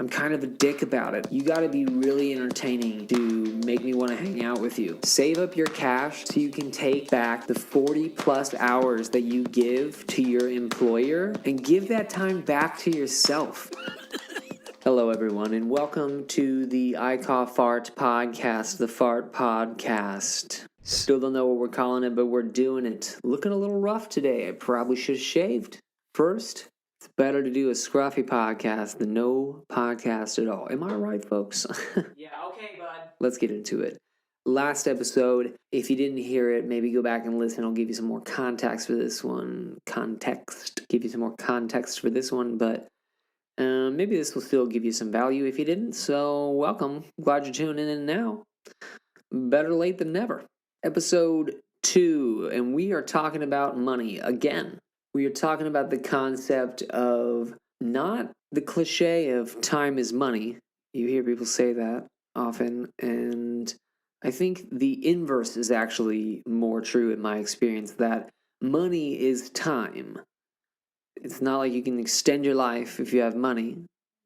I'm kind of a dick about it. You gotta be really entertaining to make me want to hang out with you. Save up your cash so you can take back the 40 plus hours that you give to your employer and give that time back to yourself. Hello, everyone, and welcome to the I Cough Fart podcast, the Fart Podcast. Still don't know what we're calling it, but we're doing it. Looking a little rough today. I probably should have shaved first. It's better to do a scruffy podcast than no podcast at all. Am I right, folks? Yeah, okay, bud. Let's get into it. Last episode, if you didn't hear it, maybe go back and listen. I'll give you some more context for this one. But maybe this will still give you some value if you didn't. So welcome. Glad you're tuning in now. Better late than never. Episode 2, and we are talking about money again. We are talking about the concept of not the cliche of time is money. You hear people say that often, and I think the inverse is actually more true in my experience, that money is time. It's not like you can extend your life if you have money.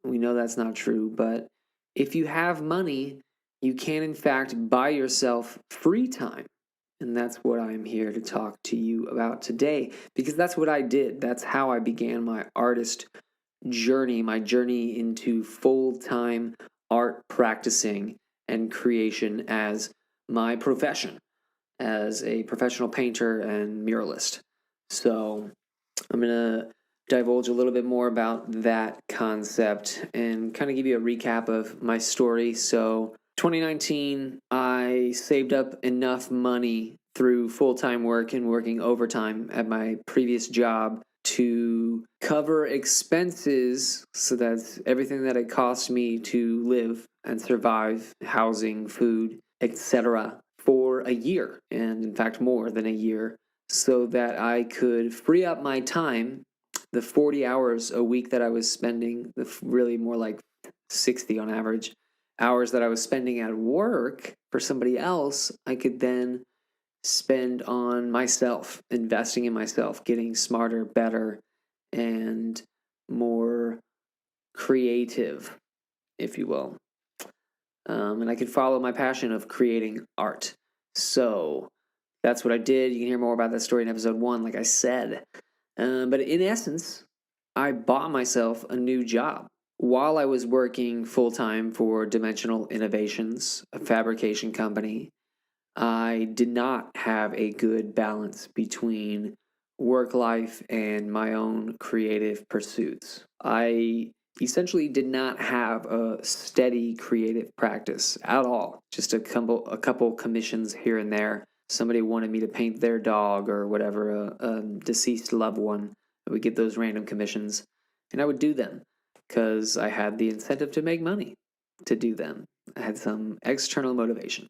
We know that's not true, but if you have money, you can in fact buy yourself free time. And that's what I'm here to talk to you about today, because that's what I did. That's how I began my artist journey, my journey into full-time art practicing and creation as my profession, as a professional painter and muralist. So I'm going to divulge a little bit more about that concept and kind of give you a recap of my story. So 2019, I saved up enough money through full-time work and working overtime at my previous job to cover expenses. So that's everything that it cost me to live and survive, housing, food, etc., for a year, and in fact more than a year, so that I could free up my time, the 40 hours a week that I was spending, really more like 60 on average, hours that I was spending at work for somebody else, I could then spend on myself, investing in myself, getting smarter, better, and more creative, if you will. And I could follow my passion of creating art. So that's what I did. You can hear more about that story in episode 1, like I said. But in essence, I bought myself a new job. While I was working full-time for Dimensional Innovations, a fabrication company, I did not have a good balance between work life and my own creative pursuits. I essentially did not have a steady creative practice at all. Just a couple commissions here and there. Somebody wanted me to paint their dog or whatever, a deceased loved one. I would get those random commissions, and I would do them because I had the incentive to make money to do them. I had some external motivation.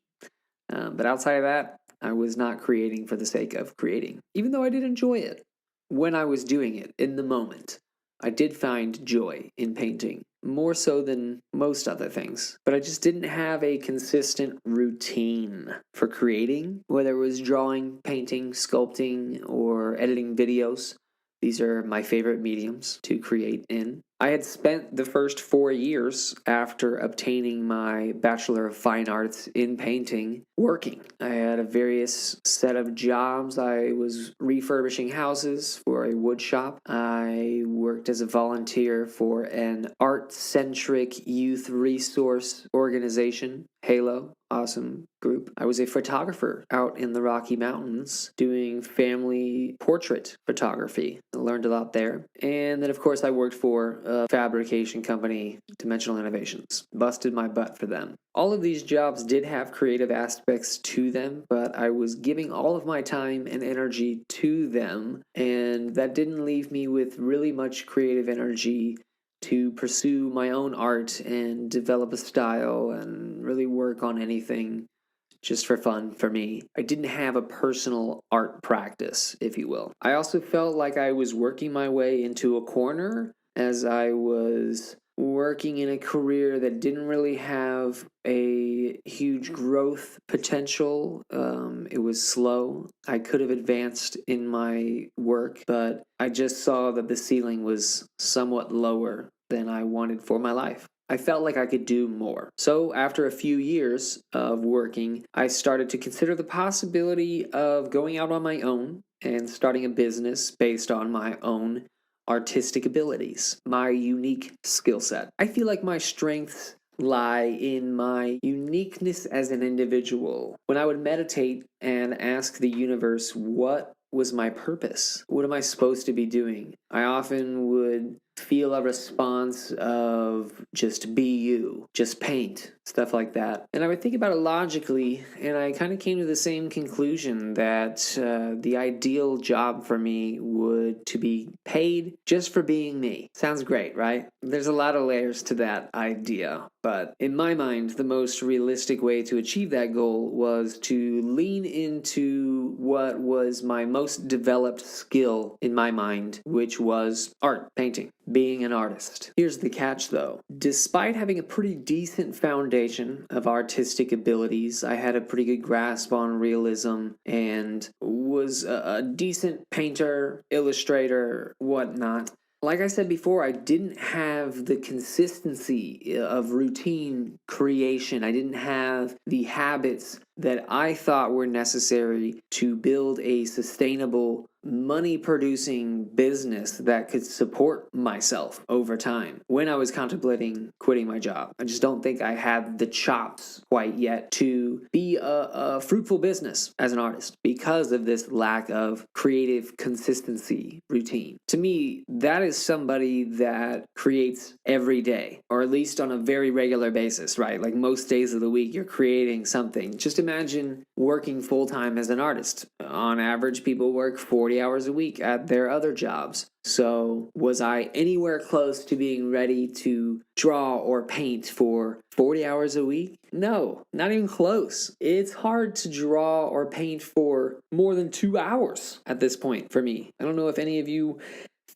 But outside of that, I was not creating for the sake of creating, even though I did enjoy it when I was doing it in the moment. I did find joy in painting, more so than most other things. But I just didn't have a consistent routine for creating, whether it was drawing, painting, sculpting, or editing videos. These are my favorite mediums to create in. I had spent the first 4 years after obtaining my Bachelor of Fine Arts in painting working. I had a various set of jobs. I was refurbishing houses for a wood shop. I worked as a volunteer for an art-centric youth resource organization, Halo. Awesome group. I was a photographer out in the Rocky Mountains doing family portrait photography. I learned a lot there. And then, of course, I worked for a fabrication company, Dimensional Innovations. Busted my butt for them. All of these jobs did have creative aspects to them, but I was giving all of my time and energy to them, and that didn't leave me with really much creative energy to pursue my own art and develop a style and really work on anything just for fun for me. I didn't have a personal art practice, if you will. I also felt like I was working my way into a corner as I was working in a career that didn't really have a huge growth potential. It was slow. I could have advanced in my work, but I just saw that the ceiling was somewhat lower than I wanted for my life. I felt like I could do more. So, after a few years of working, I started to consider the possibility of going out on my own and starting a business based on my own artistic abilities, my unique skill set. I feel like my strengths lie in my uniqueness as an individual. When I would meditate and ask the universe, what was my purpose? What am I supposed to be doing? I often would feel a response of just be you, just paint, stuff like that. And I would think about it logically, and I kind of came to the same conclusion that the ideal job for me would to be paid just for being me. Sounds great, right? There's a lot of layers to that idea, but in my mind, the most realistic way to achieve that goal was to lean into what was my most developed skill in my mind, which was art, painting, being an artist. Here's the catch though. Despite having a pretty decent foundation of artistic abilities, I had a pretty good grasp on realism and was a decent painter, illustrator, whatnot. Like I said before, I didn't have the consistency of routine creation. I didn't have the habits that I thought were necessary to build a sustainable, money producing business that could support myself over time when I was contemplating quitting my job. I just don't think I had the chops quite yet to be a fruitful business as an artist because of this lack of creative consistency routine. To me, that is somebody that creates every day, or at least on a very regular basis, right? Like most days of the week, you're creating something. Just imagine working full time as an artist. On average, people work 40 hours a week at their other jobs. So, was I anywhere close to being ready to draw or paint for 40 hours a week? No, not even close. It's hard to draw or paint for more than 2 hours at this point for me. I don't know if any of you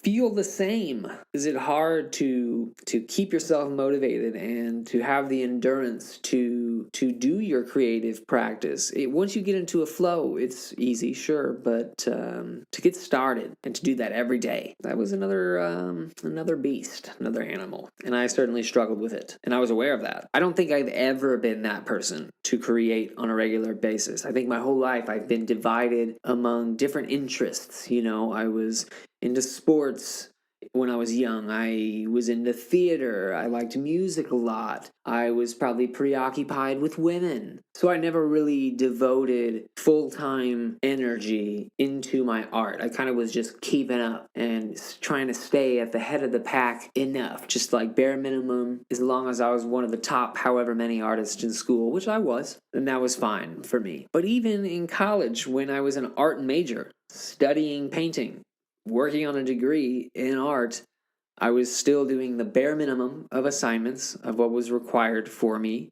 feel the same. Is it hard to keep yourself motivated and to have the endurance to do your creative practice? Once you get into a flow, it's easy, sure, but to get started and to do that every day, that was another beast, another animal, and I certainly struggled with it, and I was aware of that. I don't think I've ever been that person to create on a regular basis. I think my whole life I've been divided among different interests. I was into sports when I was young. I was into theater. I liked music a lot. I was probably preoccupied with women. So I never really devoted full-time energy into my art. I kind of was just keeping up and trying to stay at the head of the pack enough, just like bare minimum, as long as I was one of the top however many artists in school, which I was, and that was fine for me. But even in college, when I was an art major, studying painting, working on a degree in art, I was still doing the bare minimum of assignments of what was required for me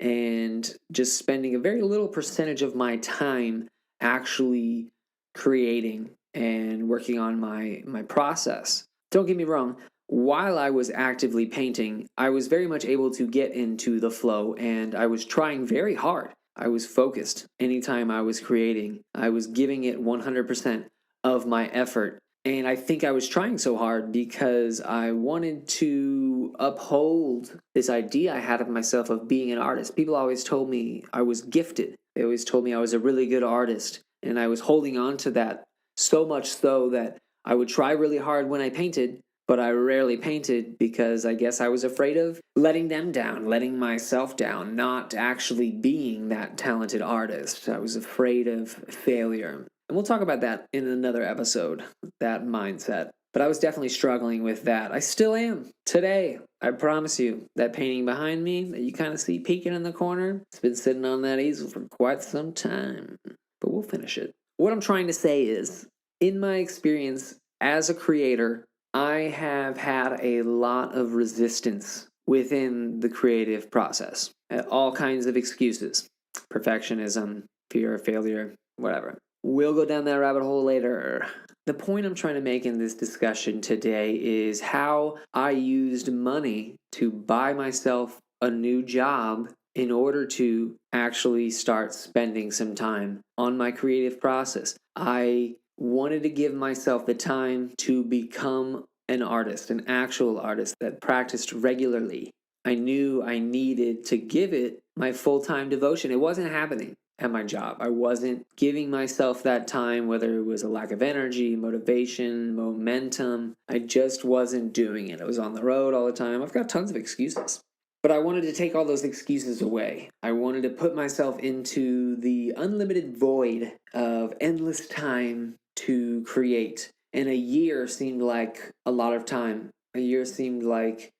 and just spending a very little percentage of my time actually creating and working on my process. Don't get me wrong, while I was actively painting, I was very much able to get into the flow and I was trying very hard. I was focused anytime I was creating. I was giving it 100% of my effort. And I think I was trying so hard because I wanted to uphold this idea I had of myself of being an artist. People always told me I was gifted. They always told me I was a really good artist. And I was holding on to that so much so that I would try really hard when I painted, but I rarely painted because I guess I was afraid of letting them down, letting myself down, not actually being that talented artist. I was afraid of failure. And we'll talk about that in another episode, that mindset. But I was definitely struggling with that. I still am today. I promise you, that painting behind me that you kind of see peeking in the corner, it's been sitting on that easel for quite some time. But we'll finish it. What I'm trying to say is, in my experience as a creator, I have had a lot of resistance within the creative process. All kinds of excuses: perfectionism, fear of failure, whatever. We'll go down that rabbit hole later. The point I'm trying to make in this discussion today is how I used money to buy myself a new job in order to actually start spending some time on my creative process. I wanted to give myself the time to become an artist, an actual artist that practiced regularly. I knew I needed to give it my full-time devotion. It wasn't happening at my job. I wasn't giving myself that time, whether it was a lack of energy, motivation, momentum. I just wasn't doing it. I was on the road all the time. I've got tons of excuses. But I wanted to take all those excuses away. I wanted to put myself into the unlimited void of endless time to create. And a year seemed like a lot of time. A year seemed like,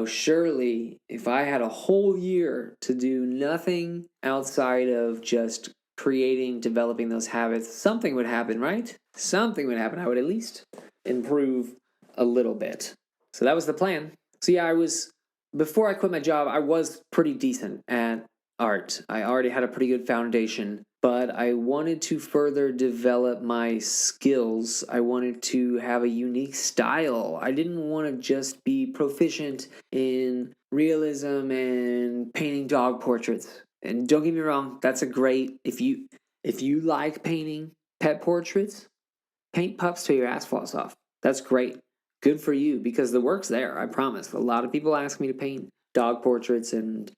surely if I had a whole year to do nothing outside of just creating, developing those habits, something would happen, right? Something would happen. I would at least improve a little bit. So that was the plan. So yeah, before I quit my job, I was pretty decent at art. I already had a pretty good foundation, but I wanted to further develop my skills. I wanted to have a unique style. I didn't want to just be proficient in realism and painting dog portraits. And don't get me wrong, that's a great if you like painting pet portraits, paint pups till your ass falls off. That's great. Good for you because the work's there, I promise. A lot of people ask me to paint dog portraits and,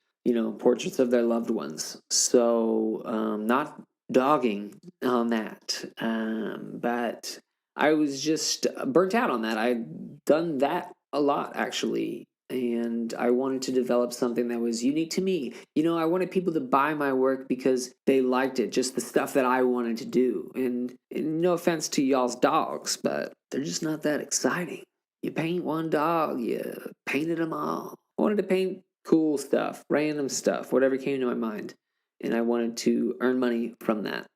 portraits of their loved ones. So, not dogging on that. But I was just burnt out on that. I'd done that a lot, actually. And I wanted to develop something that was unique to me. I wanted people to buy my work because they liked it, just the stuff that I wanted to do. And no offense to y'all's dogs, but they're just not that exciting. You paint one dog, you painted them all. I wanted to paint cool stuff, random stuff, whatever came to my mind. And I wanted to earn money from that.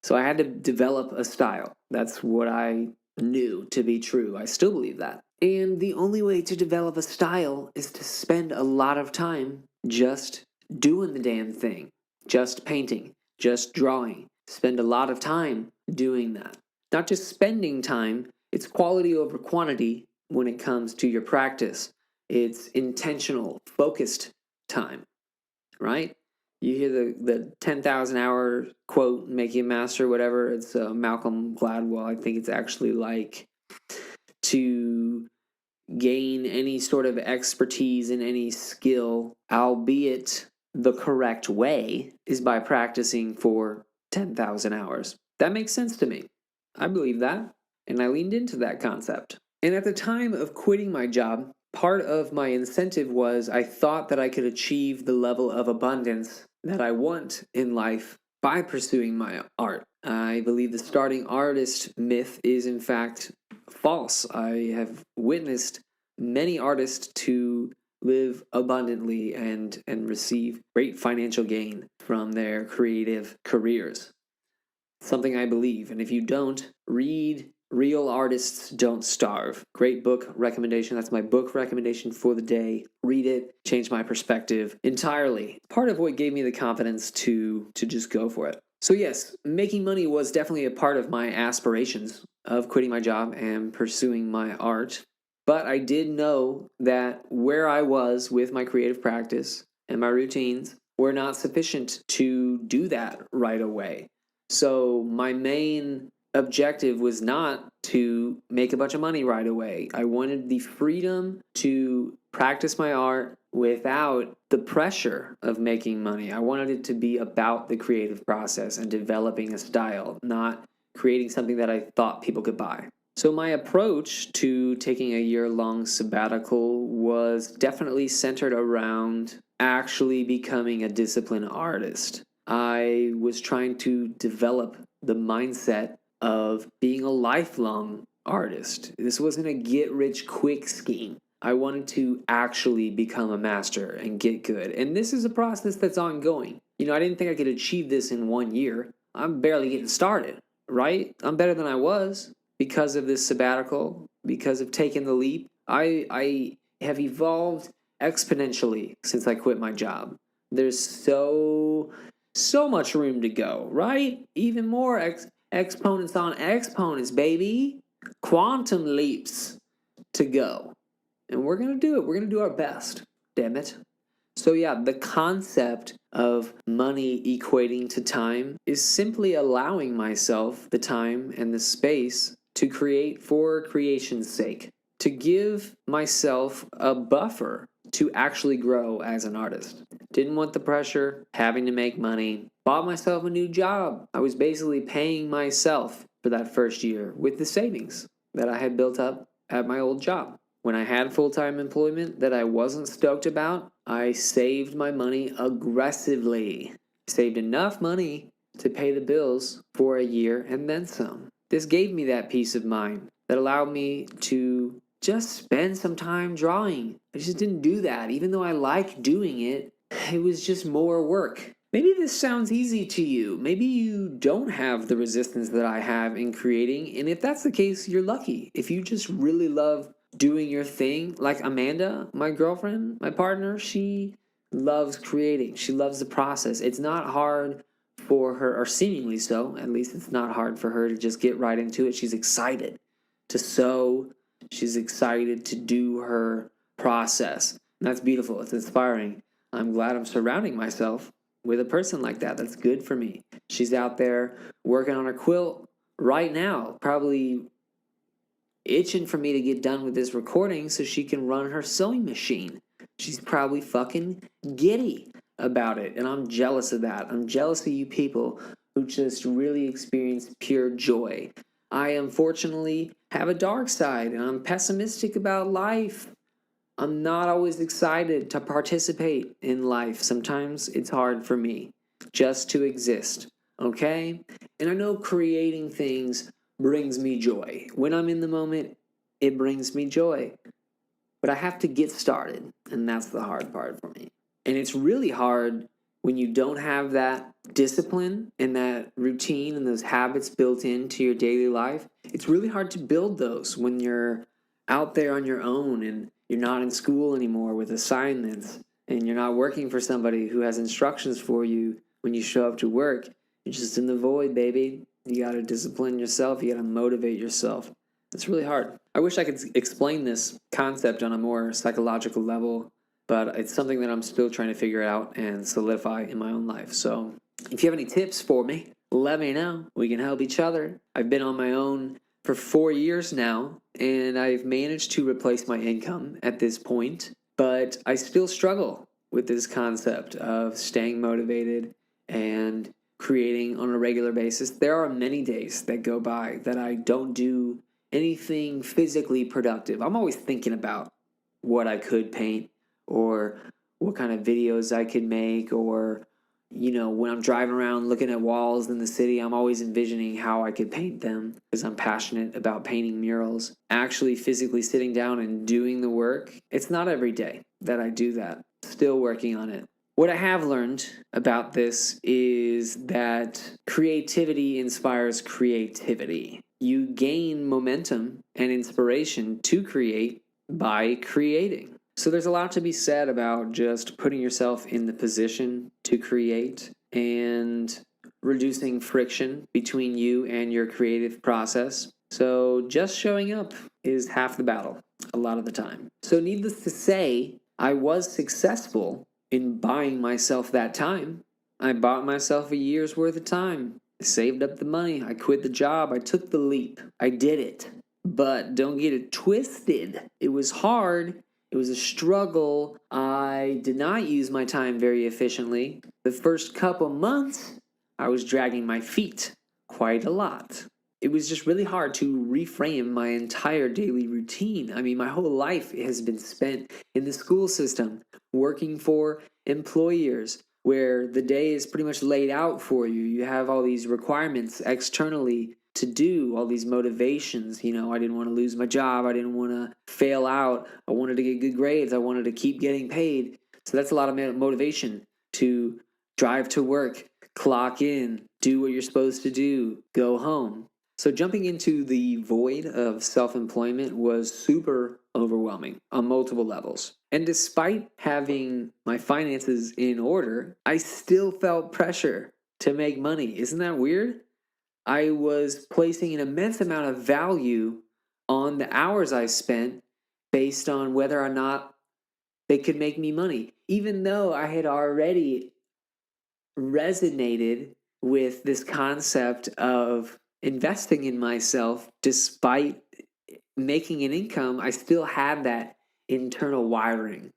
So I had to develop a style. That's what I knew to be true. I still believe that. And the only way to develop a style is to spend a lot of time just doing the damn thing, just painting, just drawing. Spend a lot of time doing that. Not just spending time, it's quality over quantity when it comes to your practice. It's intentional, focused time, right? You hear the 10,000 hour quote, make you a master, whatever. It's Malcolm Gladwell. I think it's actually like to gain any sort of expertise in any skill, albeit the correct way, is by practicing for 10,000 hours. That makes sense to me. I believe that, and I leaned into that concept. And at the time of quitting my job, part of my incentive was I thought that I could achieve the level of abundance that I want in life by pursuing my art. I believe the starting artist myth is in fact false. I have witnessed many artists to live abundantly and receive great financial gain from their creative careers. Something I believe. And if you don't, read Real Artists Don't Starve. Great book recommendation. That's my book recommendation for the day. Read it. Changed my perspective entirely. Part of what gave me the confidence to just go for it. So yes, making money was definitely a part of my aspirations of quitting my job and pursuing my art. But I did know that where I was with my creative practice and my routines were not sufficient to do that right away. So my main objective was not to make a bunch of money right away. I wanted the freedom to practice my art without the pressure of making money. I wanted it to be about the creative process and developing a style, not creating something that I thought people could buy. So my approach to taking a year-long sabbatical was definitely centered around actually becoming a disciplined artist. I was trying to develop the mindset of being a lifelong artist. This wasn't a get-rich-quick scheme. I wanted to actually become a master and get good. And this is a process that's ongoing. I didn't think I could achieve this in 1 year. I'm barely getting started, right? I'm better than I was because of this sabbatical, because of taking the leap. I have evolved exponentially since I quit my job. There's so much room to go, right? Even more exponents on exponents, baby. Quantum leaps to go. And we're going to do it. We're going to do our best. Damn it. So yeah, the concept of money equating to time is simply allowing myself the time and the space to create for creation's sake, to give myself a buffer to actually grow as an artist. Didn't want the pressure, having to make money. Bought myself a new job. I was basically paying myself for that first year with the savings that I had built up at my old job. When I had full-time employment that I wasn't stoked about, I saved my money aggressively. Saved enough money to pay the bills for a year and then some. This gave me that peace of mind that allowed me to just spend some time drawing. I just didn't do that. Even though I like doing it, it was just more work. Maybe this sounds easy to you. Maybe you don't have the resistance that I have in creating. And if that's the case, you're lucky. If you just really love doing your thing, like Amanda, my girlfriend, my partner, she loves creating. She loves the process. It's not hard for her, or seemingly so, at least it's not hard for her to just get right into it. She's excited to sew. She's excited to do her process. And that's beautiful. It's inspiring. I'm glad I'm surrounding myself with a person like that. That's good for me. She's out there working on her quilt right now, probably itching for me to get done with this recording so she can run her sewing machine. She's probably fucking giddy about it, and I'm jealous of that. I'm jealous of you people who just really experience pure joy. I unfortunately have a dark side, and I'm pessimistic about life. I'm not always excited to participate in life. Sometimes it's hard for me just to exist, okay? And I know creating things brings me joy. When I'm in the moment, it brings me joy. But I have to get started, and that's the hard part for me. And it's really hard when you don't have that discipline and that routine and those habits built into your daily life. It's really hard to build those when you're out there on your own and you're not in school anymore with assignments and you're not working for somebody who has instructions for you when you show up to work. You're just in the void, baby. You got to discipline yourself. You got to motivate yourself. It's really hard. I wish I could explain this concept on a more psychological level, but it's something that I'm still trying to figure out and solidify in my own life. So if you have any tips for me, let me know. We can help each other. I've been on my own for 4 years now, and I've managed to replace my income at this point, but I still struggle with this concept of staying motivated and creating on a regular basis. There are many days that go by that I don't do anything physically productive. I'm always thinking about what I could paint or what kind of videos I could make, or when I'm driving around looking at walls in the city, I'm always envisioning how I could paint them because I'm passionate about painting murals. Actually physically sitting down and doing the work, it's not every day that I do that. Still working on it. What I have learned about this is that creativity inspires creativity. You gain momentum and inspiration to create by creating. So there's a lot to be said about just putting yourself in the position to create and reducing friction between you and your creative process. So just showing up is half the battle a lot of the time. So needless to say, I was successful in buying myself that time. I bought myself a year's worth of time. I saved up the money. I quit the job. I took the leap. I did it. But don't get it twisted. It was hard. It was a struggle. I did not use my time very efficiently. The first couple months, I was dragging my feet quite a lot. It was just really hard to reframe my entire daily routine. I mean, my whole life has been spent in the school system, working for employers, where the day is pretty much laid out for you. You have all these requirements externally to do, all these motivations. I didn't want to lose my job. I didn't want to fail out. I wanted to get good grades. I wanted to keep getting paid. So that's a lot of motivation to drive to work, clock in, do what you're supposed to do, go home. So jumping into the void of self-employment was super overwhelming on multiple levels. And despite having my finances in order, I still felt pressure to make money. Isn't that weird? I was placing an immense amount of value on the hours I spent based on whether or not they could make me money, even though I had already resonated with this concept of investing in myself. Despite making an income, I still had that internal wiring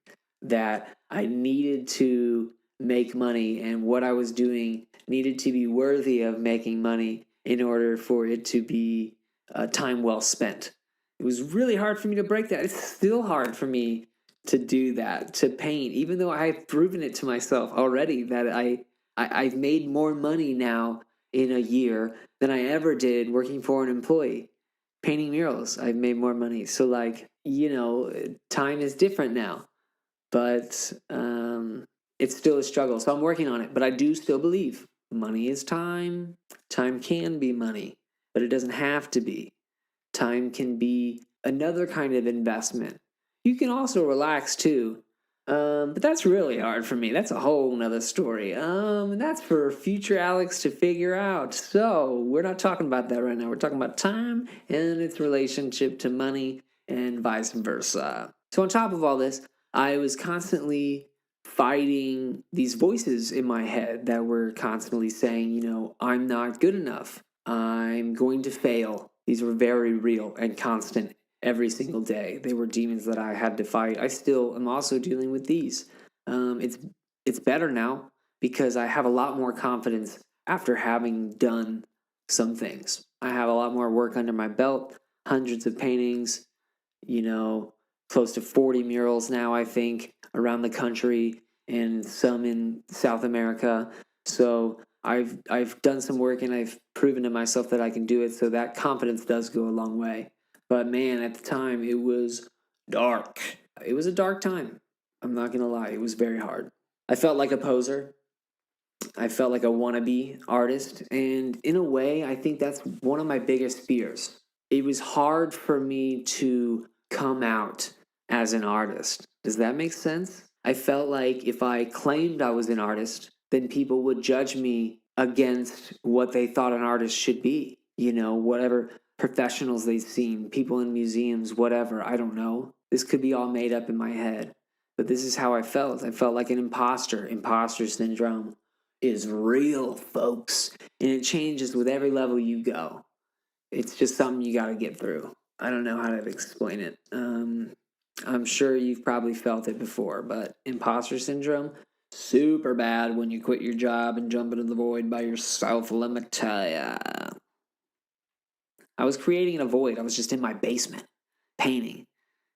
that I needed to make money and what I was doing needed to be worthy of making money in order for it to be time well spent. It was really hard for me to break that. It's still hard for me to do that, to paint, even though I've proven it to myself already that I've made more money now in a year than I ever did working for an employee. Painting murals, I've made more money. So, like, time is different now, but it's still a struggle. So I'm working on it, but I do still believe money is time. Time can be money, but it doesn't have to be. Time can be another kind of investment. You can also relax too. But that's really hard for me. That's a whole nother story. And that's for future Alex to figure out. So we're not talking about that right now. We're talking about time and its relationship to money and vice versa. So on top of all this, I was constantly fighting these voices in my head that were constantly saying, I'm not good enough. I'm going to fail. These were very real and constant every single day. They were demons that I had to fight. I still am also dealing with these. It's better now because I have a lot more confidence after having done some things. I have a lot more work under my belt, hundreds of paintings, you know, close to 40 murals now, I think, around the country and some in South America. So I've done some work and I've proven to myself that I can do it. So that confidence does go a long way. But man, at the time it was dark. It was a dark time. I'm not gonna lie, it was very hard. I felt like a poser. I felt like a wannabe artist. And in a way, I think that's one of my biggest fears. It was hard for me to come out as an artist. Does that make sense? I felt like if I claimed I was an artist, then people would judge me against what they thought an artist should be. Whatever professionals they've seen, people in museums, whatever. I don't know. This could be all made up in my head. But this is how I felt. I felt like an imposter, imposter syndrome is real, folks. And it changes with every level you go. It's just something you got to get through. I don't know how to explain it. I'm sure you've probably felt it before, but imposter syndrome, super bad when you quit your job and jump into the void by yourself, let me tell ya. I was creating a void. I was just in my basement painting,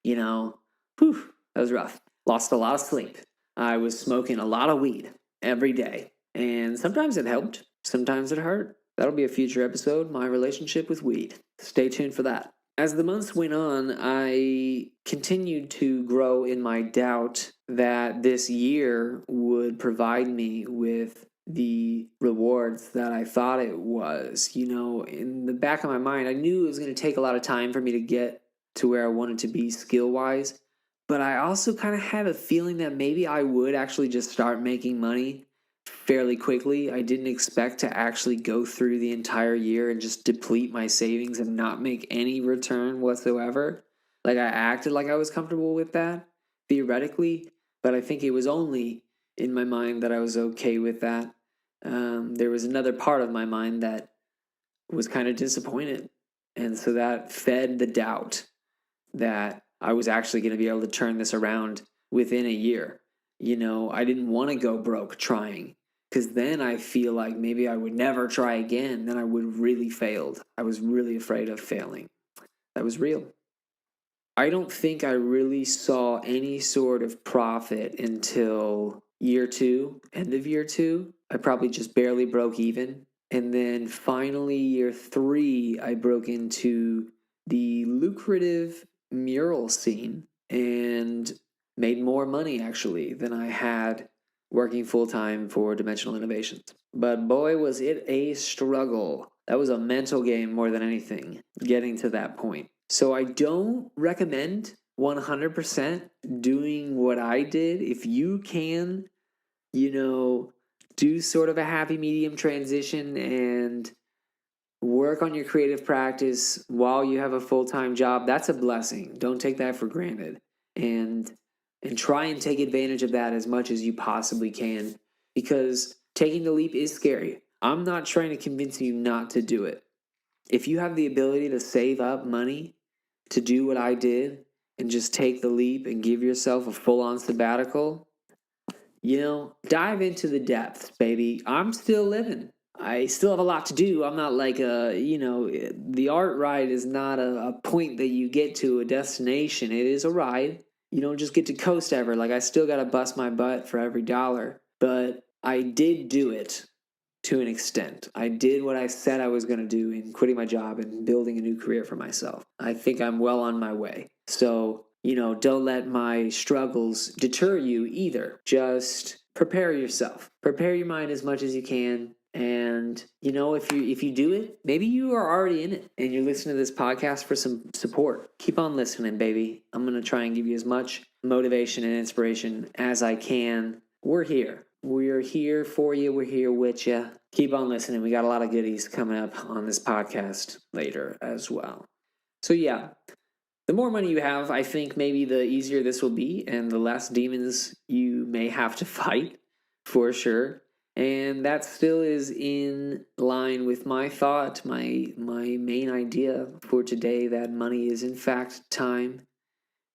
you know. Whew, that was rough. Lost a lot of sleep. I was smoking a lot of weed every day. And sometimes it helped, sometimes it hurt. That'll be a future episode, my relationship with weed. Stay tuned for that. As the months went on, I continued to grow in my doubt that this year would provide me with the rewards that I thought it was. In the back of my mind, I knew it was going to take a lot of time for me to get to where I wanted to be skill wise. But I also kind of had a feeling that maybe I would actually just start making money fairly quickly. I didn't expect to actually go through the entire year and just deplete my savings and not make any return whatsoever. Like, I acted like I was comfortable with that theoretically, but I think it was only in my mind that I was okay with that. There was another part of my mind that was kind of disappointed. And so that fed the doubt that I was actually going to be able to turn this around within a year. I didn't want to go broke trying because then I feel like maybe I would never try again. Then I would have really failed. I was really afraid of failing. That was real. I don't think I really saw any sort of profit until year two, end of year two. I probably just barely broke even. And then finally, year three, I broke into the lucrative mural scene and made more money actually than I had working full time for Dimensional Innovations. But boy, was it a struggle. That was a mental game more than anything, getting to that point. So I don't recommend 100% doing what I did. If you can, do sort of a happy medium transition and work on your creative practice while you have a full-time job, that's a blessing. Don't take that for granted. And try and take advantage of that as much as you possibly can because taking the leap is scary. I'm not trying to convince you not to do it. If you have the ability to save up money to do what I did and just take the leap and give yourself a full-on sabbatical, dive into the depths, baby. I'm still living. I still have a lot to do. I'm not like the art ride is not a point that you get to, a destination. It is a ride. You don't just get to coast ever. Like, I still got to bust my butt for every dollar. But I did do it to an extent. I did what I said I was going to do in quitting my job and building a new career for myself. I think I'm well on my way. So, don't let my struggles deter you either. Just prepare yourself. Prepare your mind as much as you can. And if you do it, maybe you are already in it and you're listening to this podcast for some support. Keep on listening, baby. I'm going to try and give you as much motivation and inspiration as I can. We're here. We're here for you. We're here with you. Keep on listening. We got a lot of goodies coming up on this podcast later as well. So yeah, the more money you have, I think maybe the easier this will be and the less demons you may have to fight, for sure. And that still is in line with my thought, my main idea for today, that money is in fact time.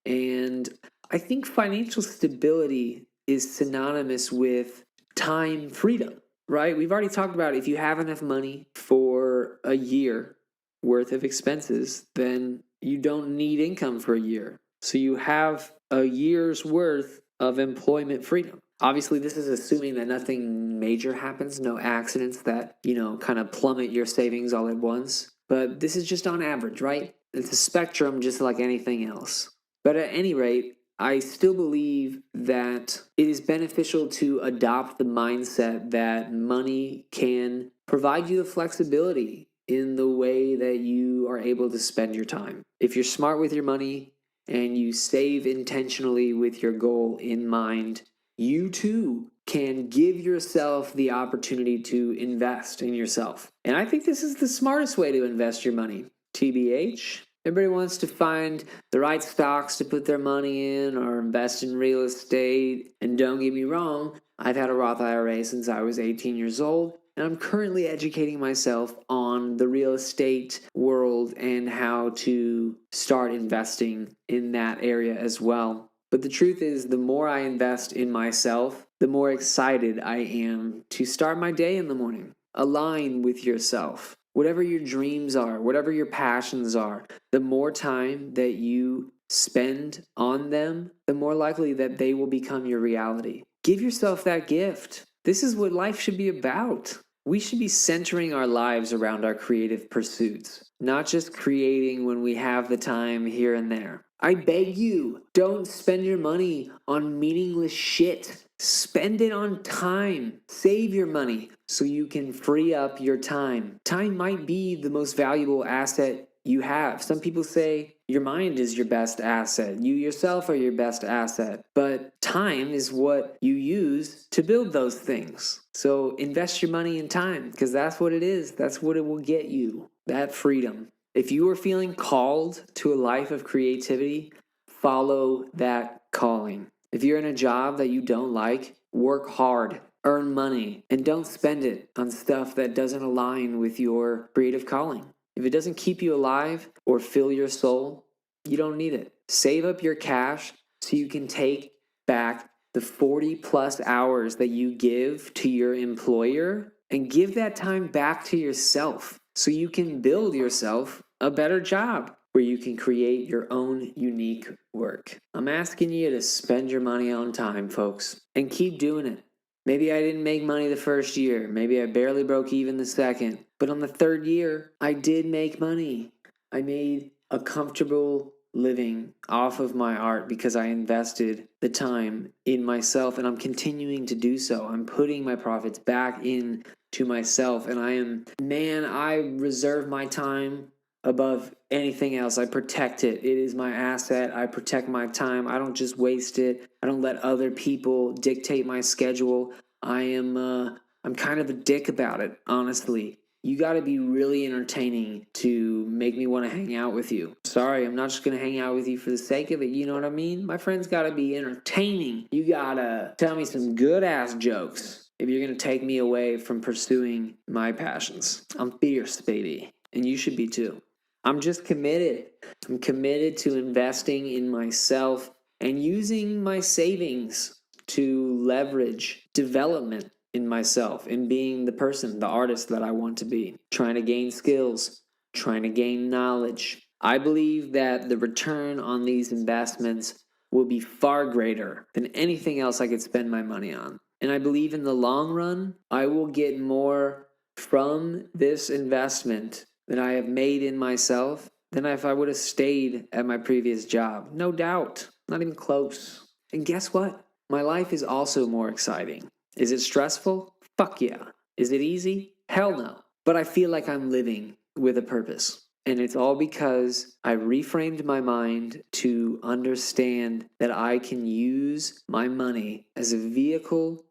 And I think financial stability is synonymous with time freedom, right? We've already talked about if you have enough money for a year worth of expenses, then you don't need income for a year. So you have a year's worth of employment freedom. Obviously, this is assuming that nothing major happens, no accidents that, kind of plummet your savings all at once. But this is just on average, right? It's a spectrum just like anything else. But at any rate, I still believe that it is beneficial to adopt the mindset that money can provide you the flexibility in the way that you are able to spend your time. If you're smart with your money and you save intentionally with your goal in mind, you too can give yourself the opportunity to invest in yourself. And I think this is the smartest way to invest your money. TBH. Everybody wants to find the right stocks to put their money in or invest in real estate. And don't get me wrong, I've had a Roth IRA since I was 18 years old. And I'm currently educating myself on the real estate world and how to start investing in that area as well. But the truth is, the more I invest in myself, the more excited I am to start my day in the morning. Align with yourself. Whatever your dreams are, whatever your passions are, the more time that you spend on them, the more likely that they will become your reality. Give yourself that gift. This is what life should be about. We should be centering our lives around our creative pursuits, not just creating when we have the time here and there. I beg you, don't spend your money on meaningless shit. Spend it on time. Save your money so you can free up your time. Time might be the most valuable asset you have. Some people say your mind is your best asset. You yourself are your best asset. But time is what you use to build those things. So invest your money in time because that's what it is. That's what it will get you, that freedom. If you are feeling called to a life of creativity, follow that calling. If you're in a job that you don't like, work hard, earn money, and don't spend it on stuff that doesn't align with your creative calling. If it doesn't keep you alive or fill your soul, you don't need it. Save up your cash so you can take back the 40 plus hours that you give to your employer and give that time back to yourself so you can build yourself a better job where you can create your own unique work. I'm asking you to spend your money on time, folks, and keep doing it. Maybe I didn't make money the first year. Maybe I barely broke even the second. But on the third year, I did make money. I made a comfortable living off of my art because I invested the time in myself, and I'm continuing to do so. I'm putting my profits back in to myself, and I reserve my time above anything else. I protect it. It is my asset. I protect my time. I don't just waste it. I don't let other people dictate my schedule. I'm kind of a dick about it, honestly. You got to be really entertaining to make me want to hang out with you. Sorry, I'm not just going to hang out with you for the sake of it. You know what I mean? My friends got to be entertaining. You got to tell me some good ass jokes if you're going to take me away from pursuing my passions. I'm fierce, baby. And you should be too. I'm just committed. I'm committed to investing in myself and using my savings to leverage development in myself, in being the person, the artist that I want to be, trying to gain skills, trying to gain knowledge. I believe that the return on these investments will be far greater than anything else I could spend my money on. And I believe in the long run, I will get more from this investment that I have made in myself than if I would have stayed at my previous job. No doubt. Not even close. And guess what? My life is also more exciting. Is it stressful? Fuck yeah. Is it easy? Hell no. But I feel like I'm living with a purpose. And it's all because I reframed my mind to understand that I can use my money as a vehicle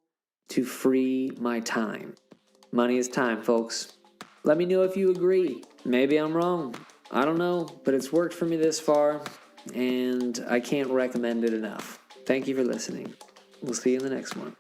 to free my time. Money is time, folks. Let me know if you agree. Maybe I'm wrong. I don't know, but it's worked for me this far, and I can't recommend it enough. Thank you for listening. We'll see you in the next one.